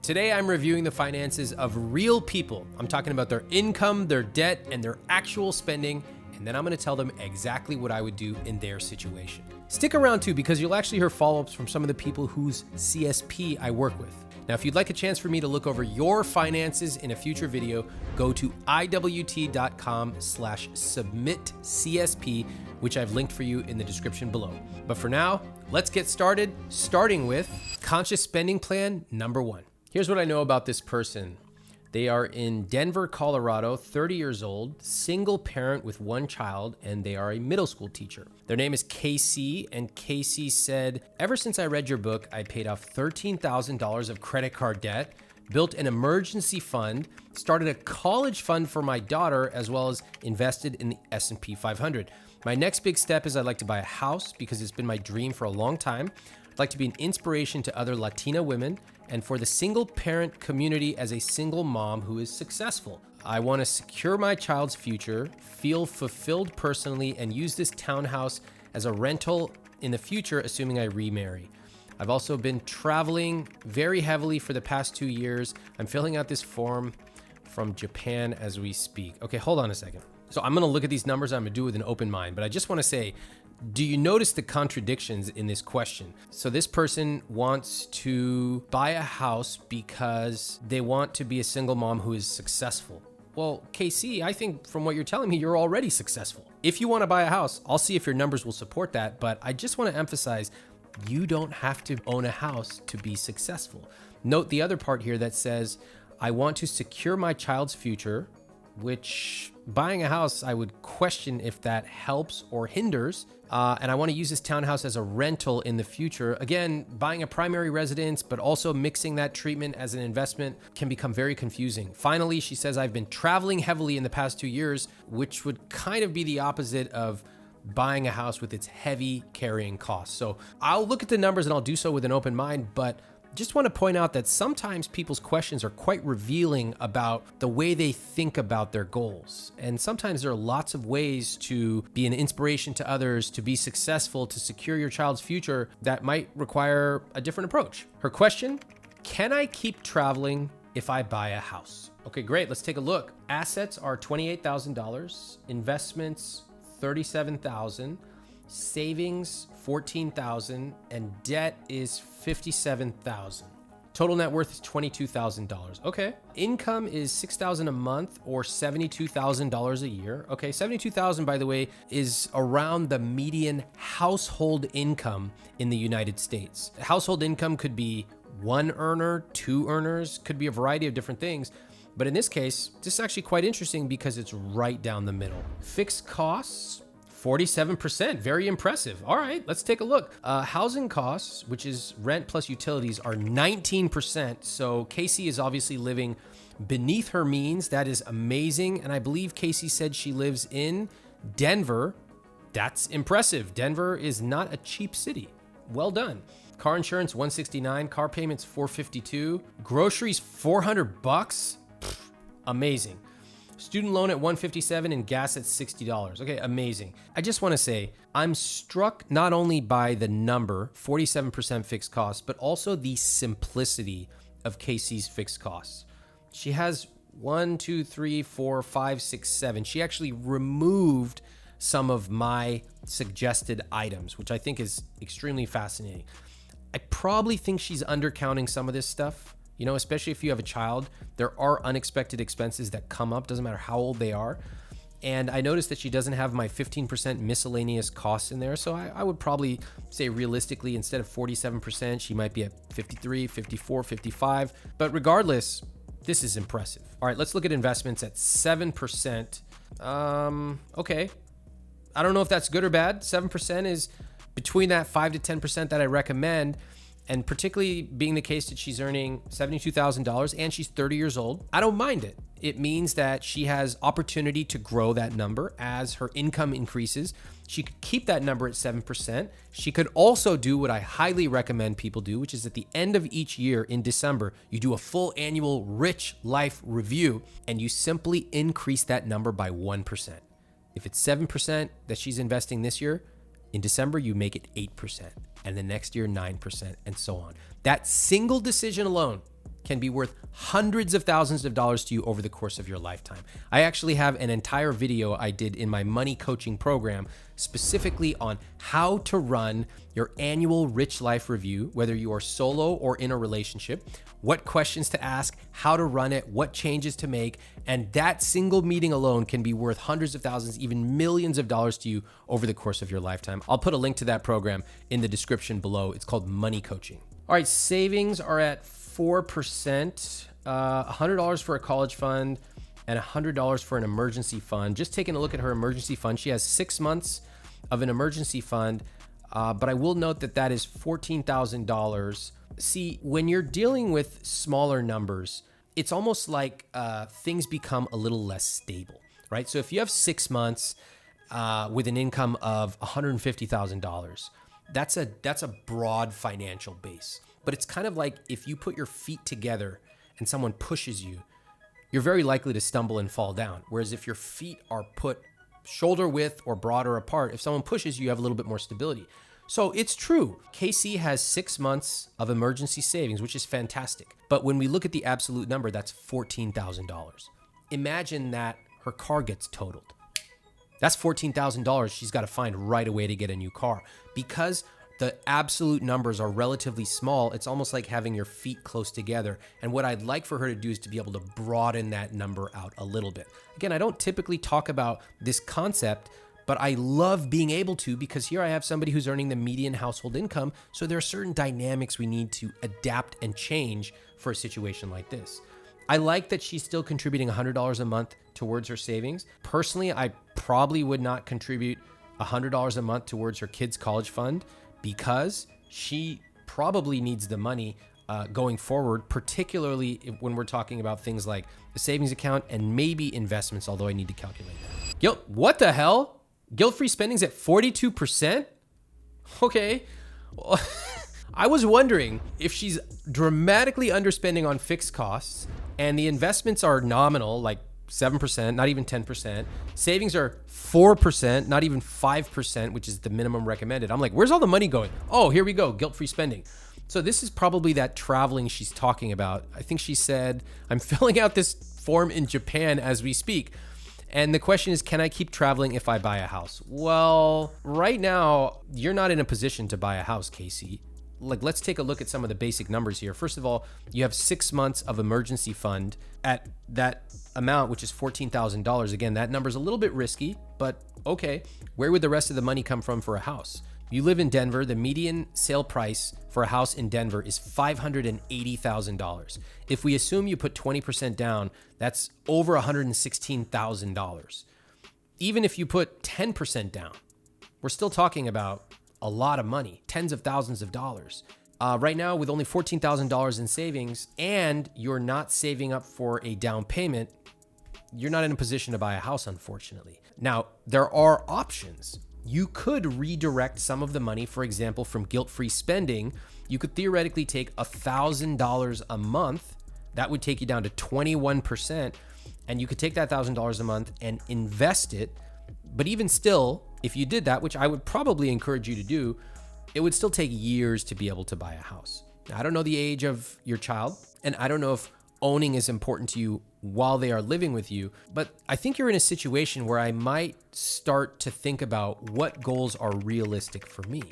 Today, I'm reviewing the finances of real people. I'm talking about their income, their debt, and their actual spending, and then I'm gonna tell them exactly what I would do in their situation. Stick around too, because you'll actually hear follow-ups from some of the people whose CSP I work with. Now, if you'd like a chance for me to look over your finances in a future video, go to iwt.com/submitcsp, which I've linked for you in the description below. But for now, let's get started, starting with conscious spending plan number 1. Here's what I know about this person. They are in Denver, Colorado, 30 years old, single parent with 1 child, and they are a middle school teacher. Their name is Casey, and Casey said, ever since I read your book, I paid off $13,000 of credit card debt, built an emergency fund, started a college fund for my daughter, as well as invested in the S&P 500. My next big step is I'd like to buy a house because it's been my dream for a long time. I'd like to be an inspiration to other Latina women and for the single parent community as a single mom who is successful. I want to secure my child's future, feel fulfilled personally, and use this townhouse as a rental in the future, assuming I remarry. I've also been traveling very heavily for the past 2 years. I'm filling out this form from Japan as we speak. Okay, hold on a second. So I'm going to look at these numbers. I'm going to do it with an open mind, but I just want to say, do you notice the contradictions in this question? So this person wants to buy a house because they want to be a single mom who is successful. Well, KC, I think from what you're telling me, you're already successful. If you want to buy a house, I'll see if your numbers will support that, but I just want to emphasize, you don't have to own a house to be successful. Note the other part here that says, I want to secure my child's future, which buying a house, I would question if that helps or hinders. And I want to use this townhouse as a rental in the future. Again, buying a primary residence, but also mixing that treatment as an investment can become very confusing. Finally, she says, I've been traveling heavily in the past 2 years, which would kind of be the opposite of buying a house with its heavy carrying costs. So I'll look at the numbers and I'll do so with an open mind, but just want to point out that sometimes people's questions are quite revealing about the way they think about their goals. And sometimes there are lots of ways to be an inspiration to others, to be successful, to secure your child's future that might require a different approach. Her question, can I keep traveling if I buy a house? Okay, great. Let's take a look. Assets are $28,000, investments, $37,000, savings, $14,000, and debt is $57,000. Total net worth is $22,000. Okay. Income is $6,000 a month or $72,000 a year. Okay. $72,000, by the way, is around the median household income in the United States. Household income could be 1 earner, 2 earners, could be a variety of different things. But in this case, this is actually quite interesting because it's right down the middle. Fixed costs, 47%, very impressive. All right, let's take a look. Housing costs, which is rent plus utilities, are 19%. So Casey is obviously living beneath her means. That is amazing. And I believe Casey said she lives in Denver. That's impressive. Denver is not a cheap city. Well done. Car insurance, $169. Car payments, $452. Groceries, $400. Amazing. Student loan at $157 and gas at $60. Okay, amazing. I just want to say, I'm struck not only by the number, 47% fixed costs, but also the simplicity of Casey's fixed costs. She has 1, 2, 3, 4, 5, 6, 7. She actually removed some of my suggested items, which I think is extremely fascinating. I probably think she's undercounting some of this stuff. You know, especially if you have a child, there are unexpected expenses that come up, doesn't matter how old they are. And I noticed that she doesn't have my 15% miscellaneous costs in there. So I would probably say realistically, instead of 47%, she might be at 53, 54, 55. But regardless, this is impressive. All right, let's look at investments at 7%. Okay. I don't know if that's good or bad. 7% is between that 5 to 10% that I recommend. And particularly being the case that she's earning $72,000 and she's 30 years old, I don't mind it. It means that she has opportunity to grow that number as her income increases. She could keep that number at 7%. She could also do what I highly recommend people do, which is at the end of each year in December, you do a full annual Rich Life review and you simply increase that number by 1%. If it's 7% that she's investing this year, in December, you make it 8%, and the next year, 9%, and so on. That single decision alone can be worth hundreds of thousands of dollars to you over the course of your lifetime. I actually have an entire video I did in my money coaching program specifically on how to run your annual Rich Life Review, whether you are solo or in a relationship, what questions to ask, how to run it, what changes to make, and that single meeting alone can be worth hundreds of thousands, even millions of dollars to you over the course of your lifetime. I'll put a link to that program in the description below. It's called Money Coaching. All right, savings are at 4%, $100 for a college fund, and $100 for an emergency fund. Just taking a look at her emergency fund, she has 6 months of an emergency fund, but I will note that that is $14,000. See, when you're dealing with smaller numbers, it's almost like things become a little less stable, right? So if you have 6 months with an income of $150,000, that's a broad financial base. But it's kind of like if you put your feet together and someone pushes you, you're very likely to stumble and fall down. Whereas if your feet are put shoulder width or broader apart, if someone pushes you, you have a little bit more stability. So it's true. Casey has 6 months of emergency savings, which is fantastic. But when we look at the absolute number, that's $14,000. Imagine that her car gets totaled. That's $14,000 she's got to find right away to get a new car. Because the absolute numbers are relatively small, it's almost like having your feet close together. And what I'd like for her to do is to be able to broaden that number out a little bit. Again, I don't typically talk about this concept, but I love being able to, because here I have somebody who's earning the median household income. So there are certain dynamics we need to adapt and change for a situation like this. I like that she's still contributing $100 a month towards her savings. Personally, I probably would not contribute $100 a month towards her kids' college fund, because she probably needs the money going forward, particularly when we're talking about things like the savings account and maybe investments, although I need to calculate that. What the hell? Guilt-free spending's at 42%? Okay. I was wondering if she's dramatically underspending on fixed costs and the investments are nominal, like 7%, not even 10%. Savings are 4%, not even 5%, which is the minimum recommended. I'm like, where's all the money going? Oh, here we go, guilt-free spending. So this is probably that traveling she's talking about. I think she said, I'm filling out this form in Japan as we speak. And the question is, can I keep traveling if I buy a house? Well, right now, you're not in a position to buy a house, Casey. Let's take a look at some of the basic numbers here. First of all, you have 6 months of emergency fund at that amount, which is $14,000. Again, that number's a little bit risky, but okay. Where would the rest of the money come from for a house? You live in Denver. The median sale price for a house in Denver is $580,000. If we assume you put 20% down, that's over $116,000. Even if you put 10% down, we're still talking about a lot of money, tens of thousands of dollars. Right now, with only $14,000 in savings and you're not saving up for a down payment, you're not in a position to buy a house, unfortunately. Now, there are options. You could redirect some of the money, for example, from guilt-free spending. You could theoretically take $1,000 a month. That would take you down to 21%. And you could take that $1,000 a month and invest it. But even still, if you did that, which I would probably encourage you to do, it would still take years to be able to buy a house. Now, I don't know the age of your child, and I don't know if owning is important to you while they are living with you, but I think you're in a situation where I might start to think about what goals are realistic for me.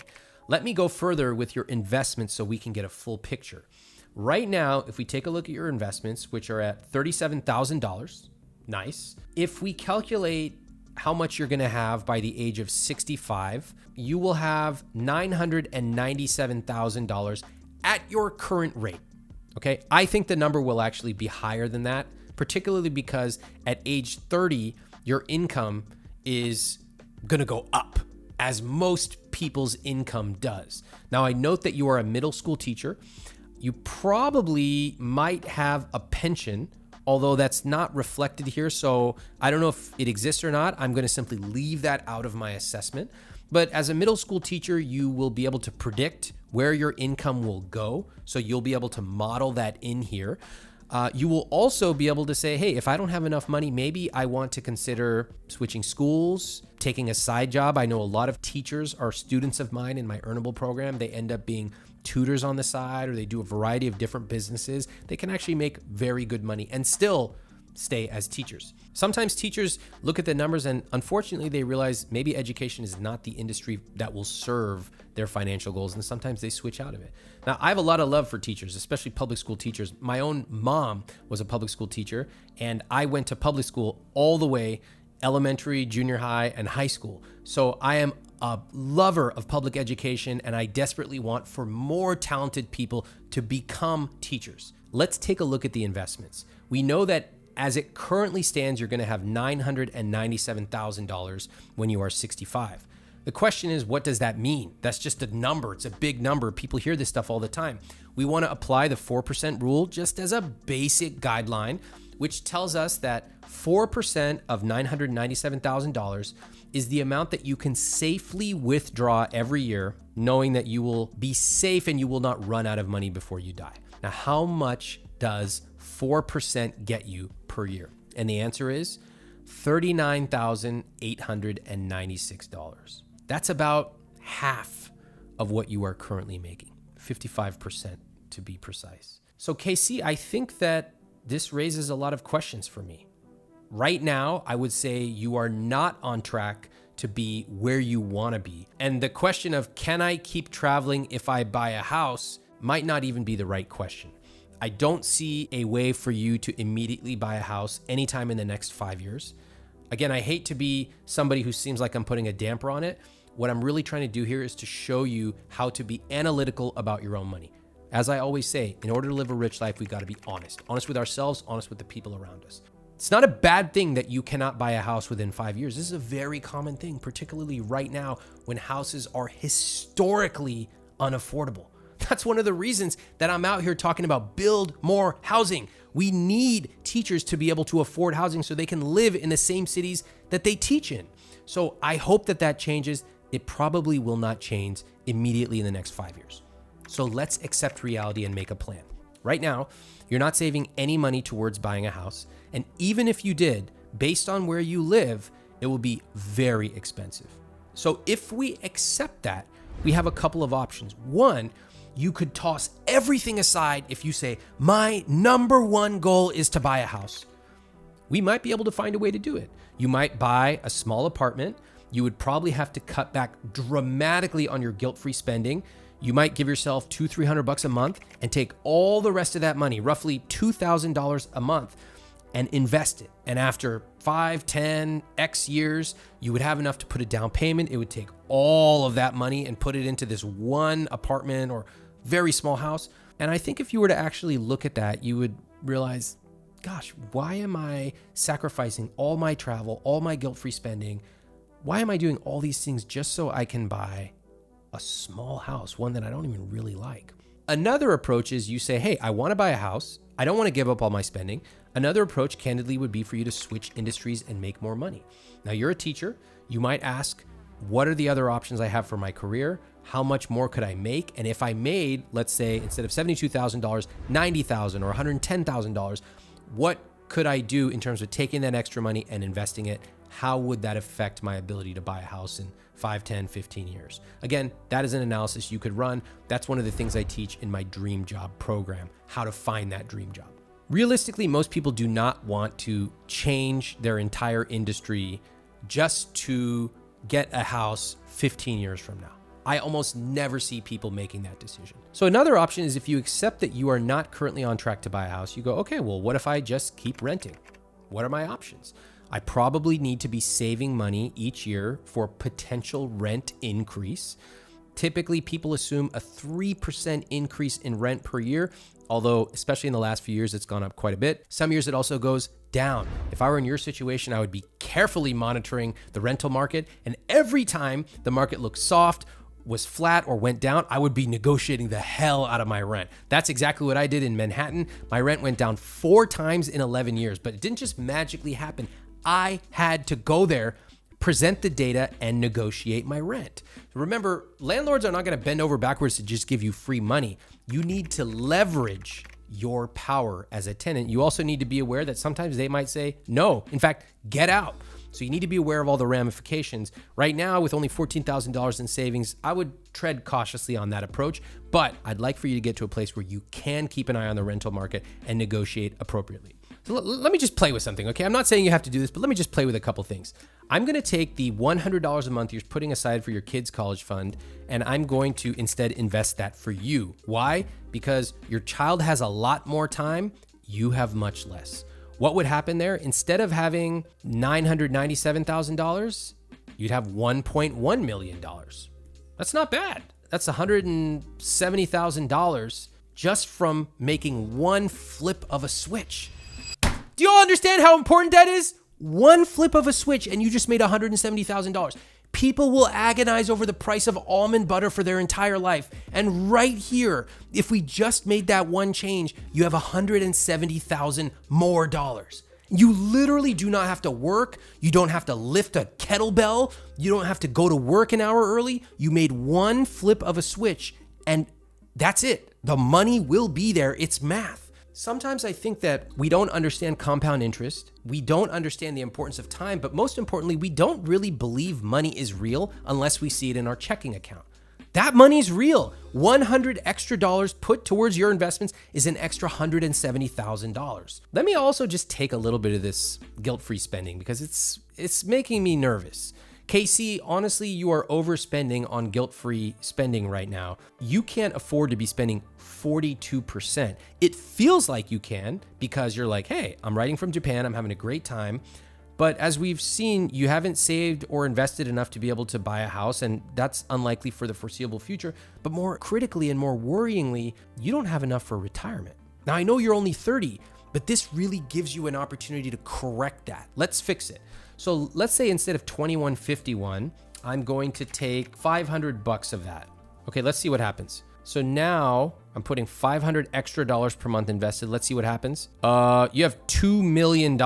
Let me go further with your investments so we can get a full picture. Right now, if we take a look at your investments, which are at $37,000, nice. If we calculate how much you're going to have by the age of 65, you will have $997,000 at your current rate. Okay. I think the number will actually be higher than that, particularly because at age 30, your income is going to go up, as most people's income does. Now, I note that you are a middle school teacher. You probably might have a pension, although that's not reflected here. So I don't know if it exists or not. I'm going to simply leave that out of my assessment. But as a middle school teacher, you will be able to predict where your income will go. So you'll be able to model that in here. You will also be able to say, hey, if I don't have enough money, maybe I want to consider switching schools, taking a side job. I know a lot of teachers are students of mine in my Earnable program. They end up being tutors on the side or they do a variety of different businesses, they can actually make very good money and still stay as teachers. Sometimes teachers look at the numbers and unfortunately they realize maybe education is not the industry that will serve their financial goals, and sometimes they switch out of it. Now, I have a lot of love for teachers, especially public school teachers. My own mom was a public school teacher, and I went to public school all the way, elementary, junior high, and high school. So I am a lover of public education, and I desperately want for more talented people to become teachers. Let's take a look at the investments. We know that as it currently stands, you're going to have $997,000 when you are 65. The question is, what does that mean? That's just a number. It's a big number. People hear this stuff all the time. We want to apply the 4% rule just as a basic guideline, which tells us that 4% of $997,000 is the amount that you can safely withdraw every year, knowing that you will be safe and you will not run out of money before you die. Now, how much does 4% get you per year? And the answer is $39,896. That's about half of what you are currently making, 55% to be precise. So KC, I think that this raises a lot of questions for me. Right now, I would say you are not on track to be where you want to be. And the question of, can I keep traveling if I buy a house, might not even be the right question. I don't see a way for you to immediately buy a house anytime in the next 5 years. Again, I hate to be somebody who seems like I'm putting a damper on it. What I'm really trying to do here is to show you how to be analytical about your own money. As I always say, in order to live a rich life, we got to be honest with ourselves, honest with the people around us. It's not a bad thing that you cannot buy a house within 5 years. This is a very common thing, particularly right now when houses are historically unaffordable. That's one of the reasons that I'm out here talking about build more housing. We need teachers to be able to afford housing so they can live in the same cities that they teach in. So I hope that that changes. It probably will not change immediately in the next 5 years. So let's accept reality and make a plan. Right now, you're not saving any money towards buying a house. And even if you did, based on where you live, it will be very expensive. So if we accept that, we have a couple of options. One, you could toss everything aside if you say, my number one goal is to buy a house. We might be able to find a way to do it. You might buy a small apartment. You would probably have to cut back dramatically on your guilt-free spending. You might give yourself $200-300 a month and take all the rest of that money, roughly $2,000 a month, and invest it. And after 5, 10, X years, you would have enough to put a down payment. It would take all of that money and put it into this one apartment or very small house. And I think if you were to actually look at that, you would realize, gosh, why am I sacrificing all my travel, all my guilt-free spending? Why am I doing all these things just so I can buy a small house, one that I don't even really like? Another approach is you say, hey, I want to buy a house. I don't want to give up all my spending. Another approach, candidly, would be for you to switch industries and make more money. Now, you're a teacher. You might ask, what are the other options I have for my career? How much more could I make? And if I made, let's say, instead of $72,000, $90,000 or $110,000, what could I do in terms of taking that extra money and investing it? How would that affect my ability to buy a house in 5, 10, 15 years? Again, that is an analysis you could run. That's one of the things I teach in my Dream Job program, how to find that dream job. Realistically, most people do not want to change their entire industry just to get a house 15 years from now. I almost never see people making that decision. So another option is if you accept that you are not currently on track to buy a house, you go, okay, well, what if I just keep renting? What are my options? I probably need to be saving money each year for potential rent increase. Typically, people assume a 3% increase in rent per year, although especially in the last few years, it's gone up quite a bit. Some years it also goes down. If I were in your situation, I would be carefully monitoring the rental market, and every time the market looked soft, was flat, or went down, I would be negotiating the hell out of my rent. That's exactly what I did in Manhattan. My rent went down 4 times in 11 years, but it didn't just magically happen. I had to go there, present the data, and negotiate my rent. Remember, landlords are not going to bend over backwards to just give you free money. You need to leverage your power as a tenant. You also need to be aware that sometimes they might say, no, in fact, get out. So you need to be aware of all the ramifications. Right now, with only $14,000 in savings, I would tread cautiously on that approach, but I'd like for you to get to a place where you can keep an eye on the rental market and negotiate appropriately. So let me just play with something, okay? I'm not saying you have to do this, but let me just play with a couple things. I'm gonna take the $100 a month you're putting aside for your kids' college fund, and I'm going to instead invest that for you. Why? Because your child has a lot more time, you have much less. What would happen there? Instead of having $997,000, you'd have $1.1 million. That's not bad. That's $170,000 just from making one flip of a switch. Do you all understand how important that is? One flip of a switch and you just made $170,000. People will agonize over the price of almond butter for their entire life. And right here, if we just made that one change, you have $170,000 more dollars. You literally do not have to work. You don't have to lift a kettlebell. You don't have to go to work an hour early. You made one flip of a switch and that's it. The money will be there. It's math. Sometimes I think that we don't understand compound interest. We don't understand the importance of time, but most importantly, we don't really believe money is real unless we see it in our checking account. That money's real. 100 extra dollars put towards your investments is an extra $170,000. Let me also just take a little bit of this guilt-free spending because it's making me nervous. Casey, honestly, you are overspending on guilt-free spending right now. You can't afford to be spending 42%. It feels like you can because you're like, hey, I'm writing from Japan, I'm having a great time. But as we've seen, you haven't saved or invested enough to be able to buy a house, and that's unlikely for the foreseeable future. But more critically and more worryingly, you don't have enough for retirement. Now, I know you're only 30, but this really gives you an opportunity to correct that. Let's fix it. So let's say instead of $21.51, I'm going to take $500 of that. Okay, let's see what happens. So now I'm putting $500 extra per month invested. Let's see what happens. You have $2 million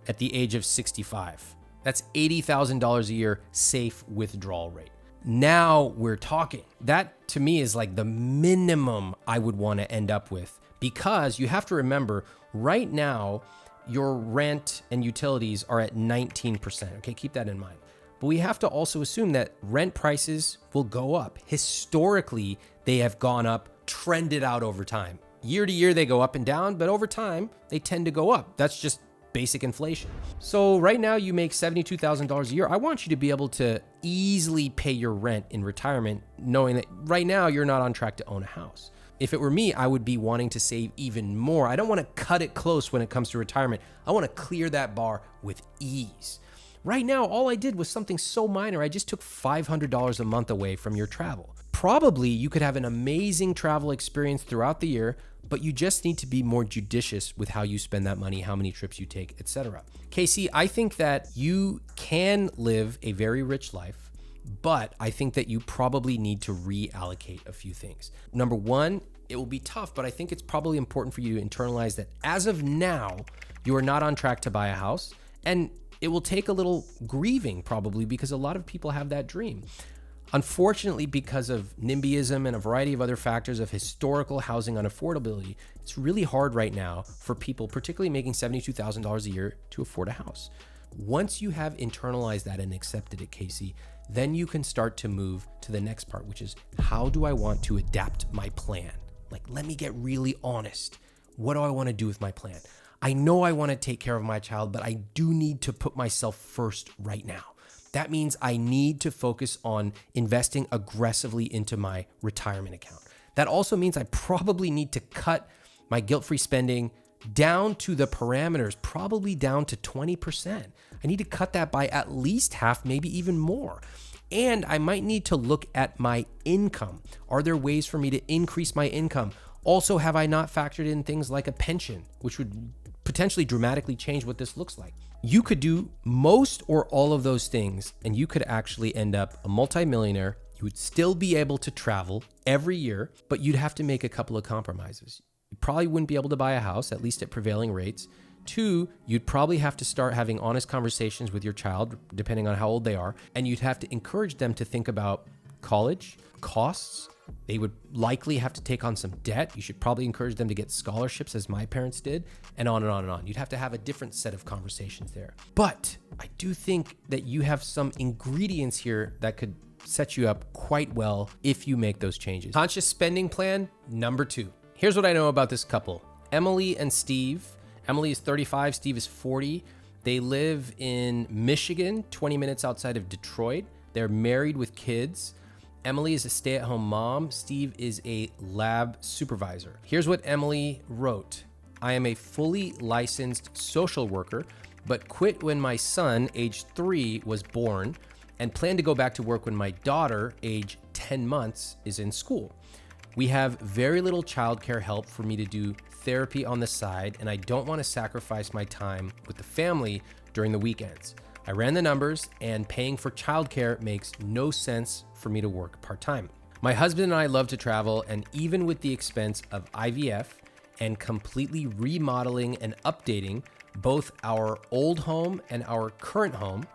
at the age of 65. That's $80,000 a year safe withdrawal rate. Now we're talking. That to me is like the minimum I would want to end up with, because you have to remember right now, your rent and utilities are at 19%. Okay, keep that in mind. But we have to also assume that rent prices will go up. Historically, they have gone up, trended out over time. Year to year, they go up and down, but over time, they tend to go up. That's just basic inflation. So right now you make $72,000 a year. I want you to be able to easily pay your rent in retirement, knowing that right now you're not on track to own a house. If it were me, I would be wanting to save even more. I don't want to cut it close when it comes to retirement. I want to clear that bar with ease. Right now, all I did was something so minor. I just took $500 a month away from your travel. Probably you could have an amazing travel experience throughout the year, but you just need to be more judicious with how you spend that money, how many trips you take, etc. Casey, I think that you can live a very rich life, but I think that you probably need to reallocate a few things. Number one, it will be tough, but I think it's probably important for you to internalize that as of now, you are not on track to buy a house, and it will take a little grieving probably because a lot of people have that dream. Unfortunately, because of NIMBYism and a variety of other factors of historical housing unaffordability, it's really hard right now for people, particularly making $72,000 a year, to afford a house. Once you have internalized that and accepted it, Casey, then you can start to move to the next part, which is how do I want to adapt my plan? Like, let me get really honest. What do I want to do with my plan? I know I want to take care of my child, but I do need to put myself first right now. That means I need to focus on investing aggressively into my retirement account. That also means I probably need to cut my guilt-free spending down to the parameters, probably down to 20%. I need to cut that by at least half, maybe even more. And I might need to look at my income. Are there ways for me to increase my income? Also, have I not factored in things like a pension, which would potentially dramatically change what this looks like? You could do most or all of those things, and you could actually end up a multi-millionaire. You would still be able to travel every year, but you'd have to make a couple of compromises. You probably wouldn't be able to buy a house, at least at prevailing rates. 2, you'd probably have to start having honest conversations with your child, depending on how old they are, and you'd have to encourage them to think about college, costs, They would likely have to take on some debt. You should probably encourage them to get scholarships, as my parents did, and on and on and on. You'd have to have a different set of conversations there. But I do think that you have some ingredients here that could set you up quite well if you make those changes. Conscious spending plan number 2. Here's what I know about this couple, Emily and Steve. Emily is 35, Steve is 40. They live in Michigan, 20 minutes outside of Detroit. They're married with kids. Emily is a stay-at-home mom. Steve is a lab supervisor. Here's what Emily wrote. I am a fully licensed social worker, but quit when my son, age 3, was born, and plan to go back to work when my daughter, age 10 months, is in school. We have very little childcare help for me to do therapy on the side, and I don't want to sacrifice my time with the family during the weekends. I ran the numbers, and paying for childcare makes no sense for me to work part-time. My husband and I love to travel, and even with the expense of IVF and completely remodeling and updating both our old home and our current home,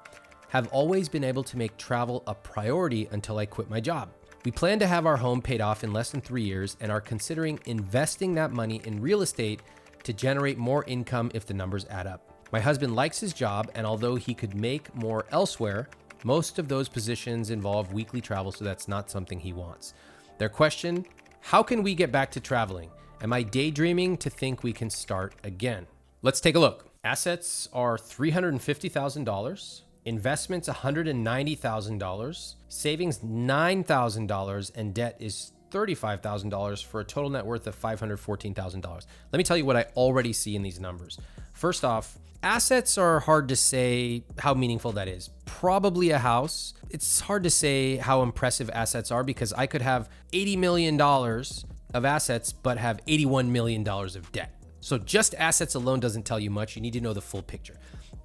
have always been able to make travel a priority until I quit my job. We plan to have our home paid off in less than 3 years and are considering investing that money in real estate to generate more income if the numbers add up. My husband likes his job, and although he could make more elsewhere, most of those positions involve weekly travel, so that's not something he wants. Their question, how can we get back to traveling? Am I daydreaming to think we can start again? Let's take a look. Assets are $350,000. Investments, $190,000, savings, $9,000, and debt is $35,000 for a total net worth of $514,000. Let me tell you what I already see in these numbers. First off, assets are hard to say how meaningful that is. Probably a house. It's hard to say how impressive assets are because I could have $80 million of assets, but have $81 million of debt. So just assets alone doesn't tell you much. You need to know the full picture.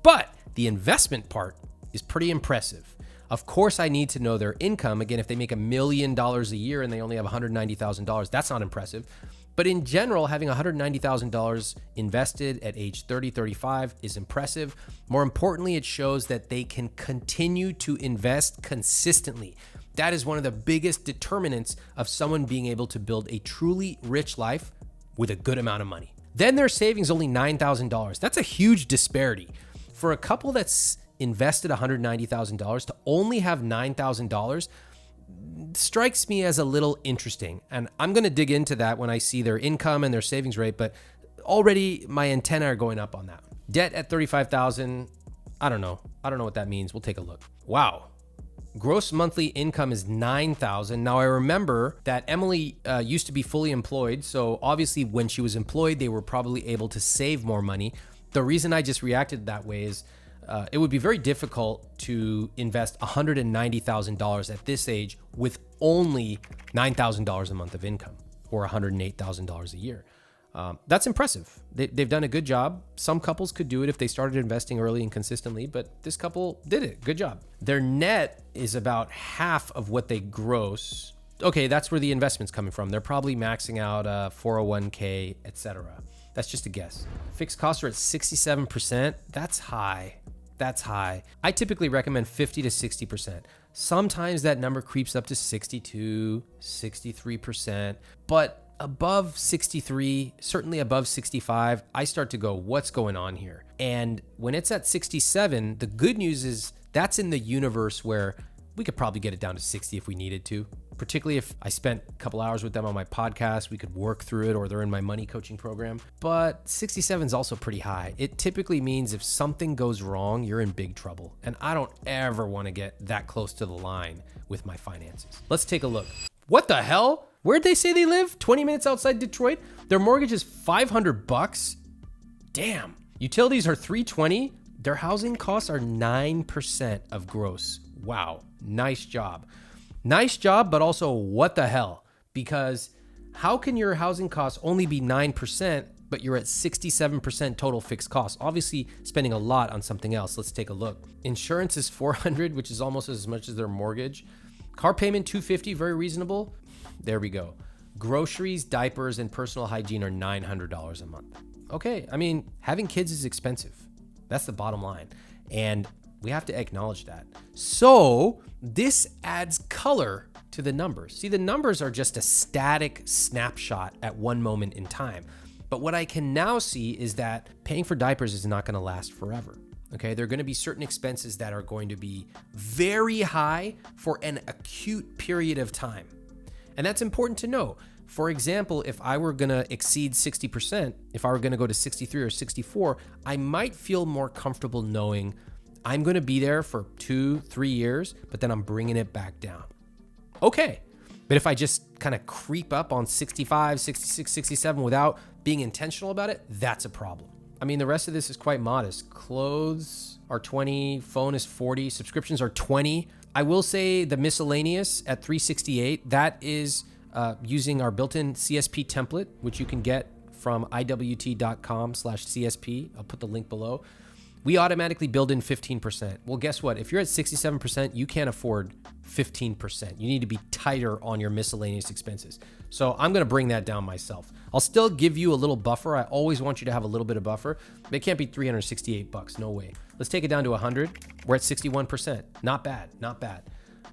But the investment part is pretty impressive. Of course, I need to know their income. Again, if they make $1 million a year and they only have $190,000, that's not impressive. But in general, having $190,000 invested at age 30, 35 is impressive. More importantly, it shows that they can continue to invest consistently. That is one of the biggest determinants of someone being able to build a truly rich life with a good amount of money. Then their savings only $9,000. That's a huge disparity. For a couple that's invested $190,000 to only have $9,000 strikes me as a little interesting. And I'm going to dig into that when I see their income and their savings rate, but already my antennae are going up on that. Debt at $35,000. I don't know what that means. We'll take a look. Wow. Gross monthly income is $9,000. Now I remember that Emily used to be fully employed. So obviously when she was employed, they were probably able to save more money. The reason I just reacted that way is it would be very difficult to invest $190,000 at this age with only $9,000 a month of income or $108,000 a year. That's impressive. They've done a good job. Some couples could do it if they started investing early and consistently, but this couple did it. Good job. Their net is about half of what they gross. Okay, that's where the investment's coming from. They're probably maxing out 401k, etc. That's just a guess. Fixed costs are at 67%. That's high. I typically recommend 50 to 60%. Sometimes that number creeps up to 62, 63%, but above 63, certainly above 65, I start to go, what's going on here? And when it's at 67, the good news is that's in the universe where we could probably get it down to 60 if we needed to, particularly if I spent a couple hours with them on my podcast, we could work through it, or they're in my money coaching program. But 67 is also pretty high. It typically means if something goes wrong, you're in big trouble. And I don't ever want to get that close to the line with my finances. Let's take a look. What the hell? Where'd they say they live? 20 minutes outside Detroit? Their mortgage is $500. Damn. Utilities are $320. Their housing costs are 9% of gross. Wow. Nice job. Nice job, but also what the hell? Because how can your housing costs only be 9%, but you're at 67% total fixed costs? Obviously spending a lot on something else. Let's take a look. Insurance is $400, which is almost as much as their mortgage. Car payment $250, very reasonable. There we go. Groceries, diapers, and personal hygiene are $900 a month. Okay, I mean, having kids is expensive. That's the bottom line. And we have to acknowledge that. So this adds color to the numbers. See, the numbers are just a static snapshot at one moment in time. But what I can now see is that paying for diapers is not going to last forever. Okay, there are going to be certain expenses that are going to be very high for an acute period of time. And that's important to know. For example, if I were going to exceed 60%, if I were going to go to 63 or 64, I might feel more comfortable knowing I'm going to be there for 2-3 years, but then I'm bringing it back down. Okay. But if I just kind of creep up on 65, 66, 67 without being intentional about it, that's a problem. I mean, the rest of this is quite modest. Clothes are 20, phone is 40, subscriptions are 20. I will say the miscellaneous at 368, that is using our built-in CSP template, which you can get from iwt.com/CSP. I'll put the link below. We automatically build in 15%. Well, guess what? If you're at 67%, you can't afford 15%. You need to be tighter on your miscellaneous expenses. So I'm going to bring that down myself. I'll still give you a little buffer. I always want you to have a little bit of buffer. But it can't be $368. No way. Let's take it down to 100. We're at 61%. Not bad. Not bad.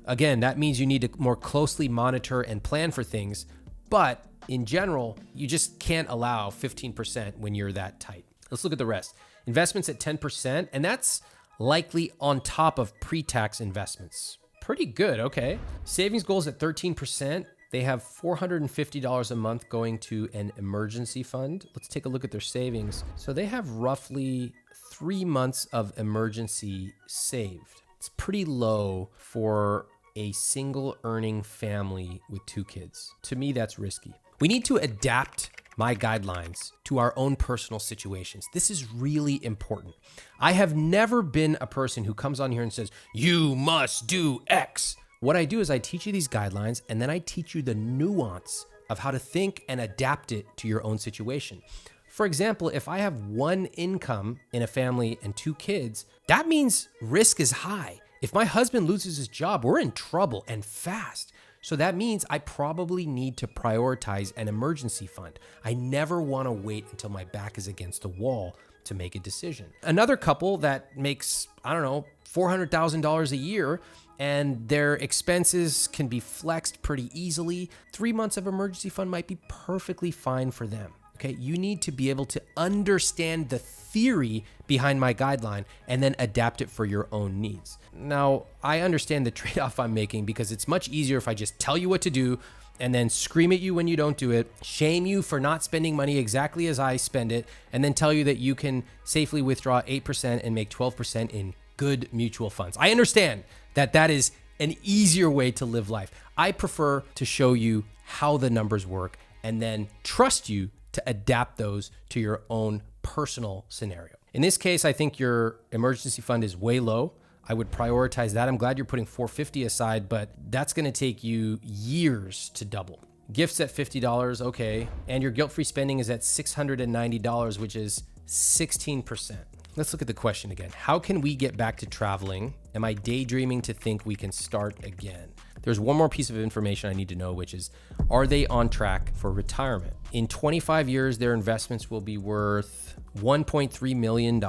Again, that means you need to more closely monitor and plan for things. But in general, you just can't allow 15% when you're that tight. Let's look at the rest. Investments at 10%, and that's likely on top of pre-tax investments. Pretty good, okay. Savings goals at 13%. They have $450 a month going to an emergency fund. Let's take a look at their savings. So they have roughly 3 months of emergency saved. It's pretty low for a single earning family with 2 kids. To me, that's risky. We need to adapt my guidelines to our own personal situations. This is really important. I have never been a person who comes on here and says, you must do X. What I do is I teach you these guidelines, and then I teach you the nuance of how to think and adapt it to your own situation. For example, if I have 1 income in a family and 2 kids, that means risk is high. If my husband loses his job, we're in trouble and fast. So that means I probably need to prioritize an emergency fund. I never want to wait until my back is against the wall to make a decision. Another couple that makes, $400,000 a year, and their expenses can be flexed pretty easily. 3 months of emergency fund might be perfectly fine for them. Okay, you need to be able to understand the theory behind my guideline and then adapt it for your own needs. Now, I understand the trade-off I'm making because it's much easier if I just tell you what to do and then scream at you when you don't do it, shame you for not spending money exactly as I spend it, and then tell you that you can safely withdraw 8% and make 12% in good mutual funds. I understand that that is an easier way to live life. I prefer to show you how the numbers work and then trust you to adapt those to your own personal scenario. In this case, I think your emergency fund is way low. I would prioritize that. I'm glad you're putting $450 aside, but that's going to take you years to double. Gifts at $50, okay. And your guilt-free spending is at $690, which is 16%. Let's look at the question again. How can we get back to traveling? Am I daydreaming to think we can start again? There's one more piece of information I need to know, which is, are they on track for retirement? In 25 years, their investments will be worth $1.3 million.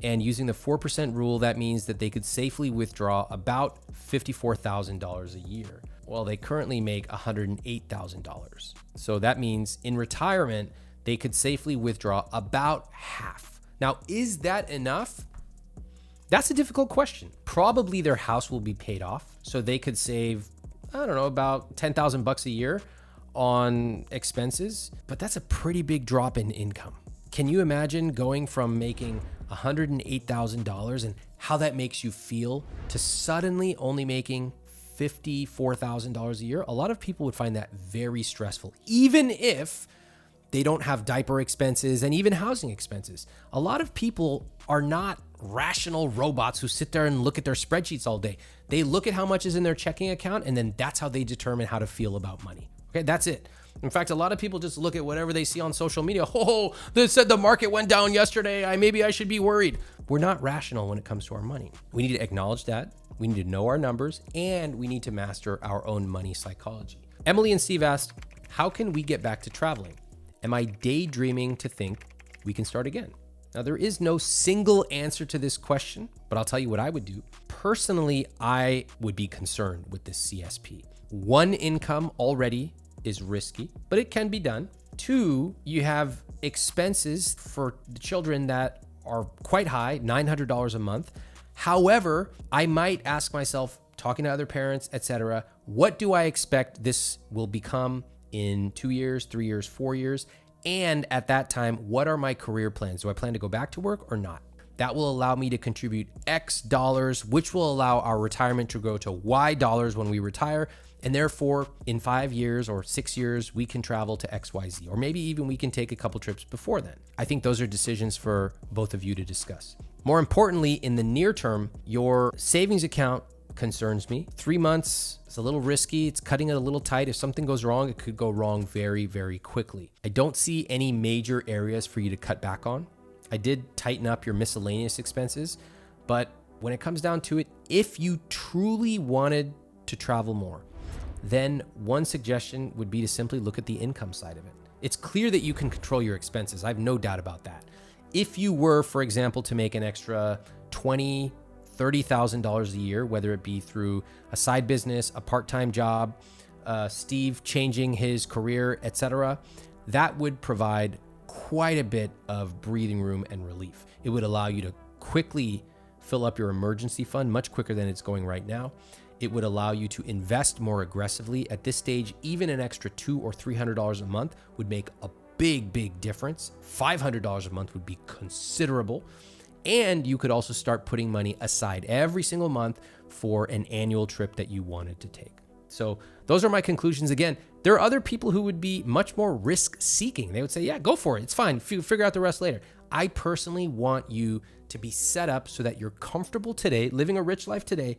And using the 4% rule, that means that they could safely withdraw about $54,000 a year. Well, they currently make $108,000. So that means in retirement, they could safely withdraw about half. Now, is that enough? That's a difficult question. Probably their house will be paid off, so they could save, about $10,000 a year on expenses, but that's a pretty big drop in income. Can you imagine going from making $108,000 and how that makes you feel to suddenly only making $54,000 a year? A lot of people would find that very stressful, even if they don't have diaper expenses and even housing expenses. A lot of people are not rational robots who sit there and look at their spreadsheets all day. They look at how much is in their checking account, and then that's how they determine how to feel about money. Okay, that's it. In fact, a lot of people just look at whatever they see on social media. Oh, they said the market went down yesterday. Maybe I should be worried. We're not rational when it comes to our money. We need to acknowledge that. We need to know our numbers, and we need to master our own money psychology. Emily and Steve asked, how can we get back to traveling? Am I daydreaming to think we can start again? Now, there is no single answer to this question, but I'll tell you what I would do. Personally, I would be concerned with this CSP. One income already is risky, but it can be done. Two, you have expenses for the children that are quite high, $900 a month. However, I might ask myself, talking to other parents, etc., what do I expect this will become in 2 years, 3 years, 4 years? And at that time, what are my career plans? Do I plan to go back to work or not? That will allow me to contribute X dollars, which will allow our retirement to grow to Y dollars when we retire. And therefore, in 5 years or 6 years, we can travel to XYZ, or maybe even we can take a couple trips before then. I think those are decisions for both of you to discuss. More importantly, in the near term, your savings account concerns me. 3 months is a little risky. It's cutting it a little tight. If something goes wrong, it could go wrong very, very quickly. I don't see any major areas for you to cut back on. I did tighten up your miscellaneous expenses, but when it comes down to it, if you truly wanted to travel more, then one suggestion would be to simply look at the income side of it. It's clear that you can control your expenses. I have no doubt about that. If you were, for example, to make an extra $20,000, $30,000 a year, whether it be through a side business, a part-time job, Steve changing his career, etc., that would provide quite a bit of breathing room and relief. It would allow you to quickly fill up your emergency fund much quicker than it's going right now. It would allow you to invest more aggressively. At this stage, even an extra $200 or $300 a month would make a big, big difference. $500 a month would be considerable. And you could also start putting money aside every single month for an annual trip that you wanted to take. So those are my conclusions. Again, there are other people who would be much more risk seeking. They would say, yeah, go for it. It's fine. Figure out the rest later. I personally want you to be set up so that you're comfortable today, living a rich life today,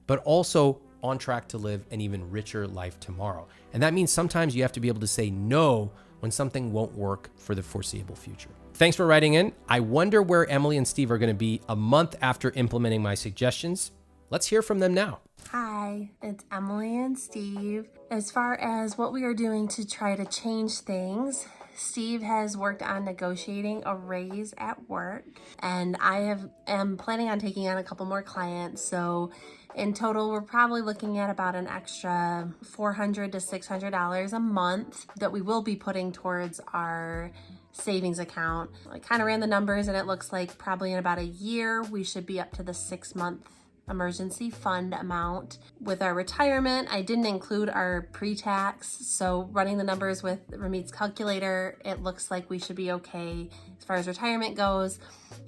but also on track to live an even richer life tomorrow. And that means sometimes you have to be able to say no when something won't work for the foreseeable future. Thanks for writing in. I wonder where Emily and Steve are going to be a month after implementing my suggestions. Let's hear from them now. Hi, it's Emily and Steve. As far as what we are doing to try to change things, Steve has worked on negotiating a raise at work, and I am planning on taking on a couple more clients. So in total, we're probably looking at about an extra $400 to $600 a month that we will be putting towards our savings account. I kind of ran the numbers, and it looks like probably in about a year, we should be up to the 6-month emergency fund amount. With our retirement, I didn't include our pre-tax, so running the numbers with Ramit's calculator, it looks like we should be okay as far as retirement goes.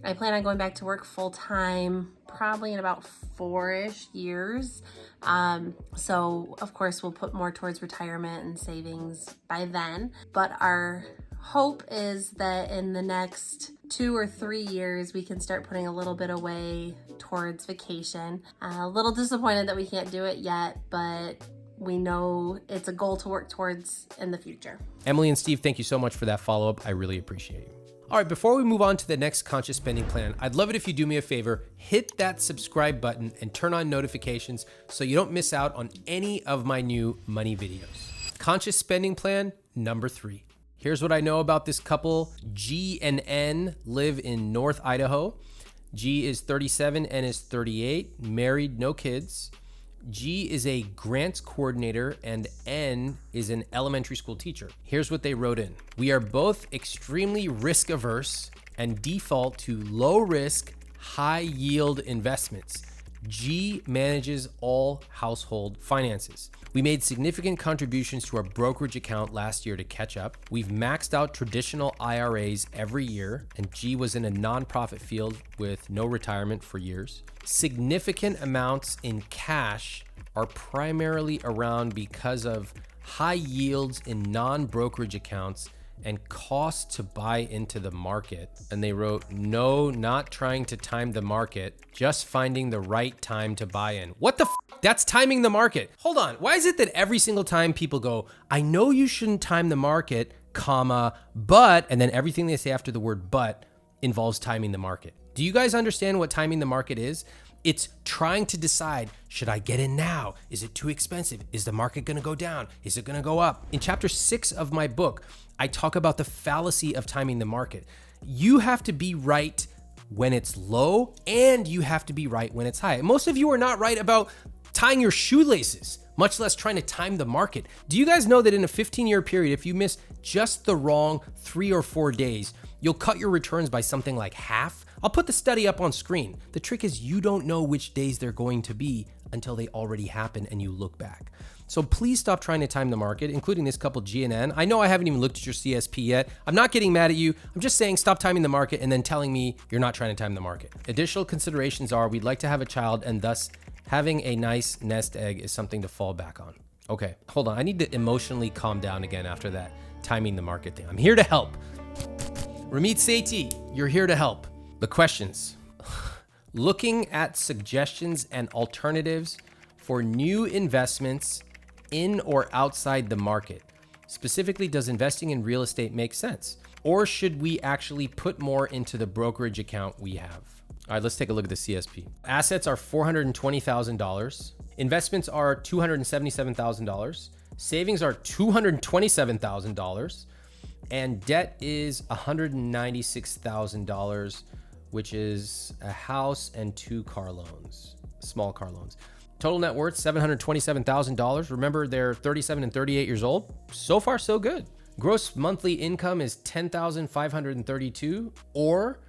I plan on going back to work full-time probably in about 4-ish years. So of course we'll put more towards retirement and savings by then, but our hope is that in the next 2 or 3 years, we can start putting a little bit away towards vacation. A little disappointed that we can't do it yet, but we know it's a goal to work towards in the future. Emily and Steve, thank you so much for that follow-up. I really appreciate it. All right, before we move on to the next conscious spending plan, I'd love it if you do me a favor, hit that subscribe button and turn on notifications so you don't miss out on any of my new money videos. Conscious spending plan number 3. Here's what I know about this couple. G and N live in North Idaho. G is 37, N is 38, married, no kids. G is a grants coordinator and N is an elementary school teacher. Here's what they wrote in. We are both extremely risk averse and default to low risk, high yield investments. G manages all household finances. We made significant contributions to our brokerage account last year to catch up. We've maxed out traditional IRAs every year, and G was in a nonprofit field with no retirement for years. Significant amounts in cash are primarily around because of high yields in non-brokerage accounts and cost to buy into the market. And they wrote, no, not trying to time the market, just finding the right time to buy in. What the That's timing the market. Hold on, why is it that every single time people go, I know you shouldn't time the market, comma, but, and then everything they say after the word but involves timing the market. Do you guys understand what timing the market is? It's trying to decide, should I get in now? Is it too expensive? Is the market gonna go down? Is it gonna go up? In chapter 6 of my book, I talk about the fallacy of timing the market. You have to be right when it's low, and you have to be right when it's high. Most of you are not right about tying your shoelaces, much less trying to time the market. Do you guys know that in a 15-year period, if you miss just the wrong 3 or 4 days, you'll cut your returns by something like half? I'll put the study up on screen. The trick is you don't know which days they're going to be until they already happen and you look back. So please stop trying to time the market, including this couple GNN. I know I haven't even looked at your CSP yet. I'm not getting mad at you. I'm just saying stop timing the market and then telling me you're not trying to time the market. Additional considerations are we'd like to have a child, and thus having a nice nest egg is something to fall back on. Okay, hold on. I need to emotionally calm down again after that timing the market thing. I'm here to help. Ramit Sethi, you're here to help. The questions. Looking at suggestions and alternatives for new investments in or outside the market. Specifically, does investing in real estate make sense? Or should we actually put more into the brokerage account we have? All right, let's take a look at the CSP. Assets are $420,000. Investments are $277,000. Savings are $227,000. And debt is $196,000, which is a house and 2 car loans, small car loans. Total net worth, $727,000. Remember, they're 37 and 38 years old. So far, so good. Gross monthly income is $10,532 or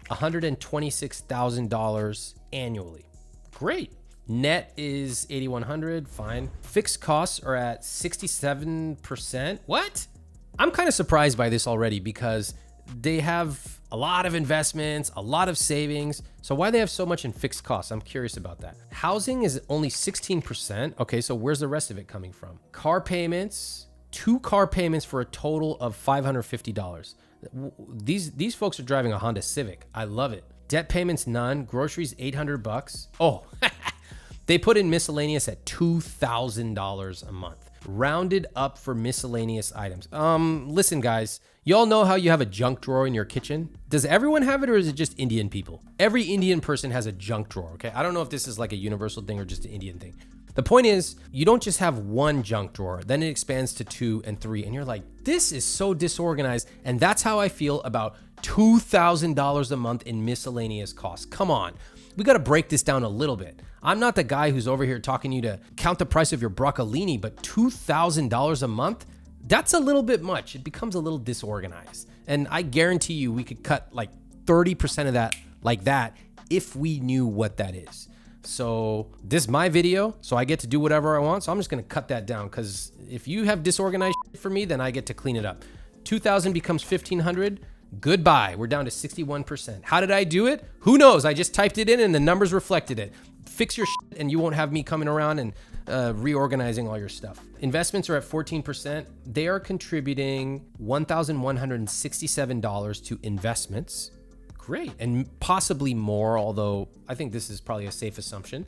$126,000 annually. Great. Net is $8,100, fine. Fixed costs are at 67%. What? I'm kind of surprised by this already because they have a lot of investments, a lot of savings. So why they have so much in fixed costs? I'm curious about that. Housing is only 16%. Okay, so where's the rest of it coming from? Car payments, 2 car payments for a total of $550. These folks are driving a Honda Civic. I love it. Debt payments, none. Groceries, $800. Oh, they put in miscellaneous at $2,000 a month. Rounded up for miscellaneous items. Listen, guys, y'all know how you have a junk drawer in your kitchen? Does everyone have it, or is it just Indian people? Every Indian person has a junk drawer, okay? I don't know if this is like a universal thing or just an Indian thing. The point is, you don't just have one junk drawer, then it expands to 2 and 3, and you're like, this is so disorganized, and that's how I feel about $2,000 a month in miscellaneous costs. Come on. We got to break this down a little bit. I'm not the guy who's over here talking you to count the price of your broccolini, but $2,000 a month, that's a little bit much. It becomes a little disorganized. And I guarantee you we could cut like 30% of that like that if we knew what that is. So this is my video, so I get to do whatever I want. So I'm just going to cut that down, because if you have disorganized shit for me, then I get to clean it up. 2,000 becomes 1,500. Goodbye. We're down to 61%. How did I do it? Who knows? I just typed it in and the numbers reflected it. Fix your shit and you won't have me coming around and reorganizing all your stuff. Investments are at 14%. They are contributing $1,167 to investments. Great. And possibly more, although I think this is probably a safe assumption.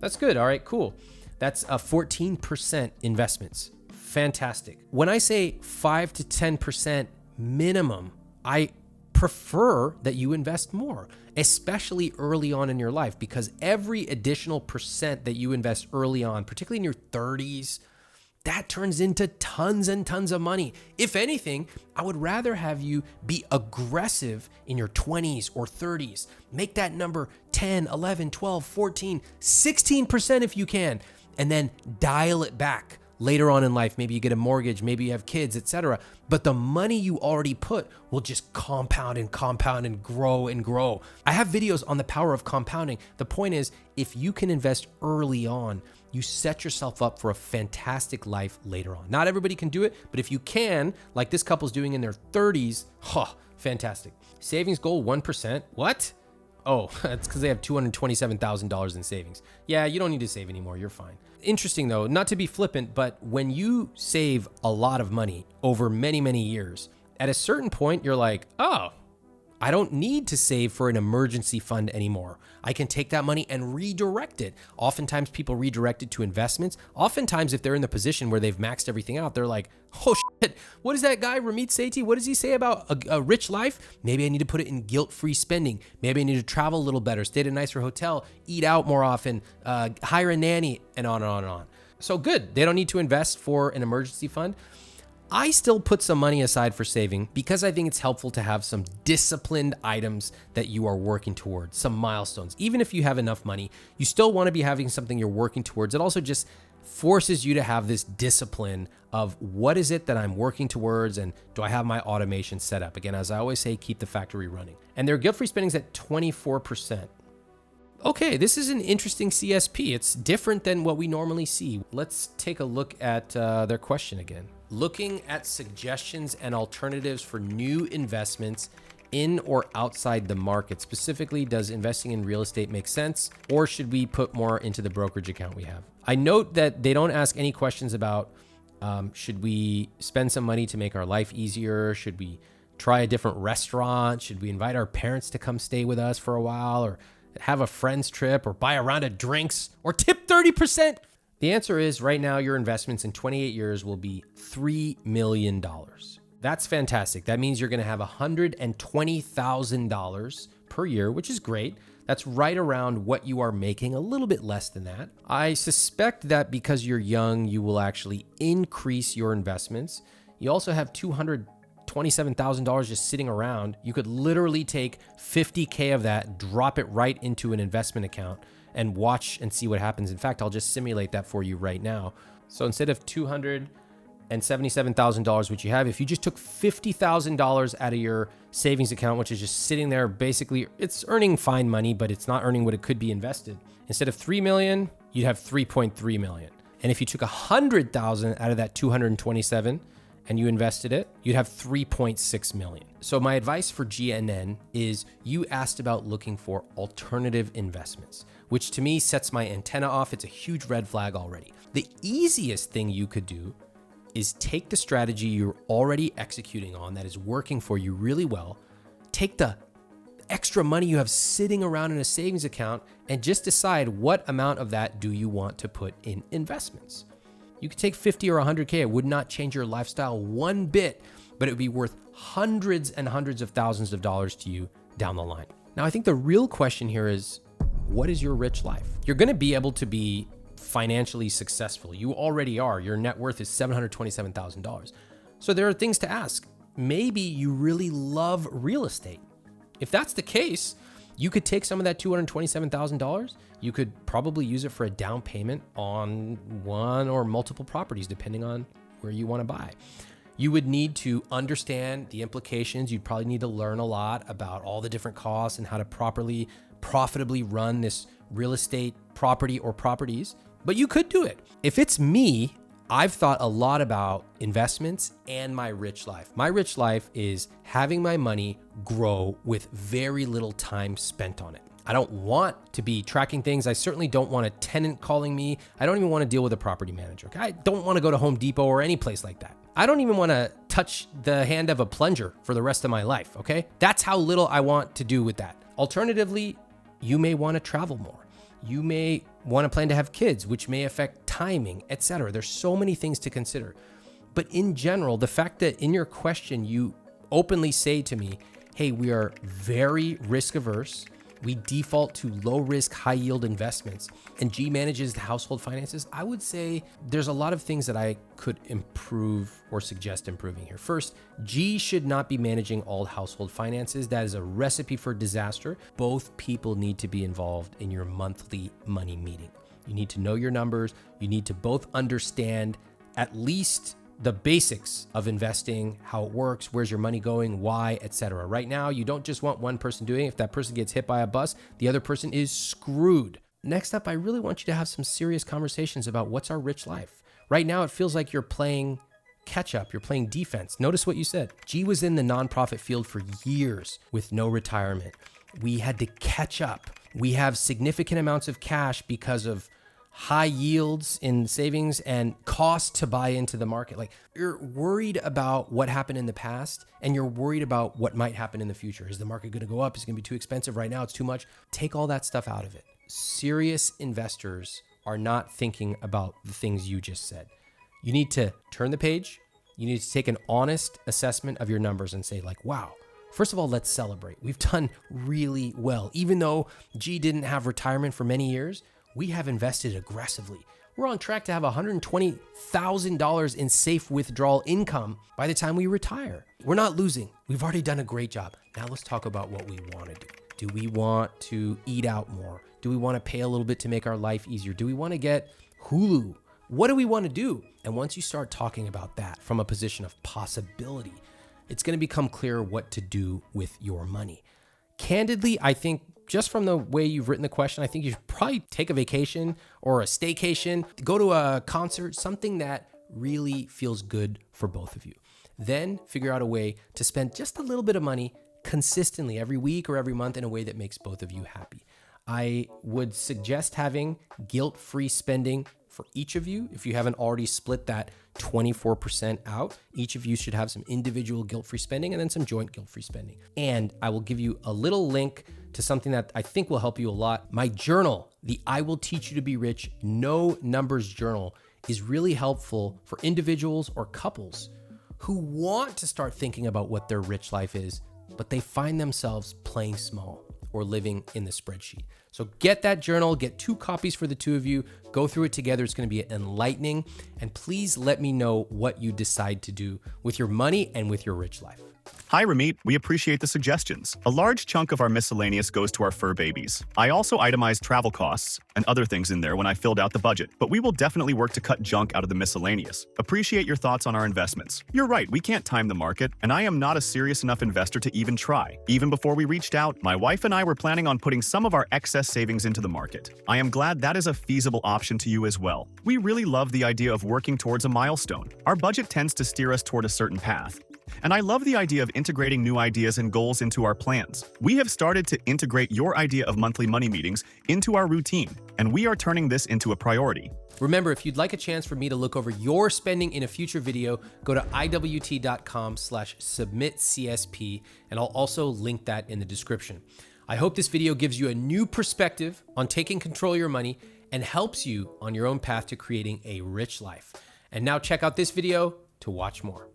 That's good. All right, cool. That's a 14% investments. Fantastic. When I say 5 to 10% minimum, I prefer that you invest more, especially early on in your life, because every additional percent that you invest early on, particularly in your 30s, that turns into tons and tons of money. If anything, I would rather have you be aggressive in your 20s or 30s. Make that number 10, 11, 12, 14, 16% if you can, and then dial it back. Later on in life, maybe you get a mortgage, maybe you have kids, etc. But the money you already put will just compound and compound and grow and grow. I have videos on the power of compounding. The point is, if you can invest early on, you set yourself up for a fantastic life later on. Not everybody can do it, but if you can, like this couple's doing in their 30s, fantastic. Savings goal, 1%. What? Oh, that's because they have $227,000 in savings. Yeah, you don't need to save anymore. You're fine. Interesting though, not to be flippant, but when you save a lot of money over many, many years, at a certain point, you're like, oh, I don't need to save for an emergency fund anymore. I can take that money and redirect it. Oftentimes people redirect it to investments. Oftentimes, if they're in the position where they've maxed everything out, they're like, oh shit, what is that guy, Ramit Sethi? What does he say about a rich life? Maybe I need to put it in guilt-free spending. Maybe I need to travel a little better, stay at a nicer hotel, eat out more often, hire a nanny, and on and on and on. So good. They don't need to invest for an emergency fund. I still put some money aside for saving because I think it's helpful to have some disciplined items that you are working towards, some milestones. Even if you have enough money, you still want to be having something you're working towards. It also just forces you to have this discipline of what is it that I'm working towards and do I have my automation set up? Again, as I always say, keep the factory running. And their guilt-free spending is at 24%. Okay, this is an interesting CSP. It's different than what we normally see. Let's take a look at their question again. Looking at suggestions and alternatives for new investments in or outside the market. Specifically, does investing in real estate make sense, or should we put more into the brokerage account we have? I note that they don't ask any questions about should we spend some money to make our life easier? Should we try a different restaurant? Should we invite our parents to come stay with us for a while, or have a friend's trip, or buy a round of drinks, or tip 30%? The answer is right now your investments in 28 years will be $3 million. That's fantastic. That means you're going to have $120,000 per year, which is great. That's right around what you are making, a little bit less than that. I suspect that because you're young, you will actually increase your investments. You also have $227,000 just sitting around. You could literally take $50K of that, drop it right into an investment account, and watch and see what happens. In fact, I'll just simulate that for you right now. So instead of $277,000, which you have, if you just took $50,000 out of your savings account, which is just sitting there, basically it's earning fine money, but it's not earning what it could be invested. Instead of 3 million, you'd have 3.3 million. And if you took 100,000 out of that 227 and you invested it, you'd have 3.6 million. So my advice for GNN is you asked about looking for alternative investments, which to me sets my antenna off. It's a huge red flag already. The easiest thing you could do is take the strategy you're already executing on that is working for you really well, take the extra money you have sitting around in a savings account, and just decide what amount of that do you want to put in investments. You could take 50 or 100K. It would not change your lifestyle one bit, but it would be worth hundreds and hundreds of thousands of dollars to you down the line. Now, I think the real question here is, what is your rich life? You're going to be able to be financially successful. You already are. Your net worth is $727,000. So there are things to ask. Maybe you really love real estate. If that's the case, you could take some of that $227,000. You could probably use it for a down payment on one or multiple properties, depending on where you want to buy. You would need to understand the implications. You'd probably need to learn a lot about all the different costs and how to profitably run this real estate property or properties, but you could do it. If it's me, I've thought a lot about investments and my rich life. My rich life is having my money grow with very little time spent on it. I don't want to be tracking things. I certainly don't want a tenant calling me. I don't even want to deal with a property manager. I don't want to go to Home Depot or any place like that. I don't even want to touch the hand of a plunger for the rest of my life, okay? That's how little I want to do with that. Alternatively, you may want to travel more. You may want to plan to have kids, which may affect timing, etc. There's so many things to consider. But in general, the fact that in your question, you openly say to me, hey, we are very risk averse. We default to low risk, high yield investments, and G manages the household finances. I would say there's a lot of things that I could improve or suggest improving here. First, G should not be managing all household finances. That is a recipe for disaster. Both people need to be involved in your monthly money meeting. You need to know your numbers. You need to both understand at least the basics of investing, how it works, where's your money going, why, etc. Right now, you don't just want one person doing it. If that person gets hit by a bus, the other person is screwed. Next up, I really want you to have some serious conversations about what's our rich life. Right now, it feels like you're playing catch up. You're playing defense. Notice what you said. G was in the nonprofit field for years with no retirement. We had to catch up. We have significant amounts of cash because of high yields in savings and cost to buy into the market. Like, you're worried about what happened in the past and you're worried about what might happen in the future. Is the market going to go up? Is it going to be too expensive? Right now, it's too much. Take all that stuff out of it. Serious investors are not thinking about the things you just said. You need to turn the page. You need to take an honest assessment of your numbers and say, like, wow, first of all, let's celebrate. We've done really well. Even though G didn't have retirement for many years, we have invested aggressively. we're on track to have $120,000 in safe withdrawal income by the time we retire. We're not losing. We've already done a great job. Now let's talk about what we want to do. Do we want to eat out more? Do we want to pay a little bit to make our life easier? Do we want to get Hulu? What do we want to do? And once you start talking about that from a position of possibility, it's going to become clear what to do with your money. Candidly, I think just from the way you've written the question, I think you should probably take a vacation or a staycation, go to a concert, something that really feels good for both of you. Then figure out a way to spend just a little bit of money consistently every week or every month in a way that makes both of you happy. I would suggest having guilt-free spending for each of you. If you haven't already split that 24% out, each of you should have some individual guilt-free spending and then some joint guilt-free spending. And I will give you a little link to something that I think will help you a lot. My journal, the I Will Teach You to Be Rich No Numbers Journal, is really helpful for individuals or couples who want to start thinking about what their rich life is, but they find themselves playing small or living in the spreadsheet. So get that journal, get 2 copies for the 2 of you, go through it together. It's going to be enlightening. And please let me know what you decide to do with your money and with your rich life. Hi, Ramit. We appreciate the suggestions. A large chunk of our miscellaneous goes to our fur babies. I also itemized travel costs and other things in there when I filled out the budget, but we will definitely work to cut junk out of the miscellaneous. Appreciate your thoughts on our investments. You're right, we can't time the market, and I am not a serious enough investor to even try. Even before we reached out, my wife and I were planning on putting some of our excess savings into the market. I am glad that is a feasible option to you as well. We really love the idea of working towards a milestone. Our budget tends to steer us toward a certain path. And I love the idea of integrating new ideas and goals into our plans. We have started to integrate your idea of monthly money meetings into our routine, and we are turning this into a priority. Remember, if you'd like a chance for me to look over your spending in a future video, go to iwt.com/submitcsp, and I'll also link that in the description. I hope this video gives you a new perspective on taking control of your money and helps you on your own path to creating a rich life. And now check out this video to watch more.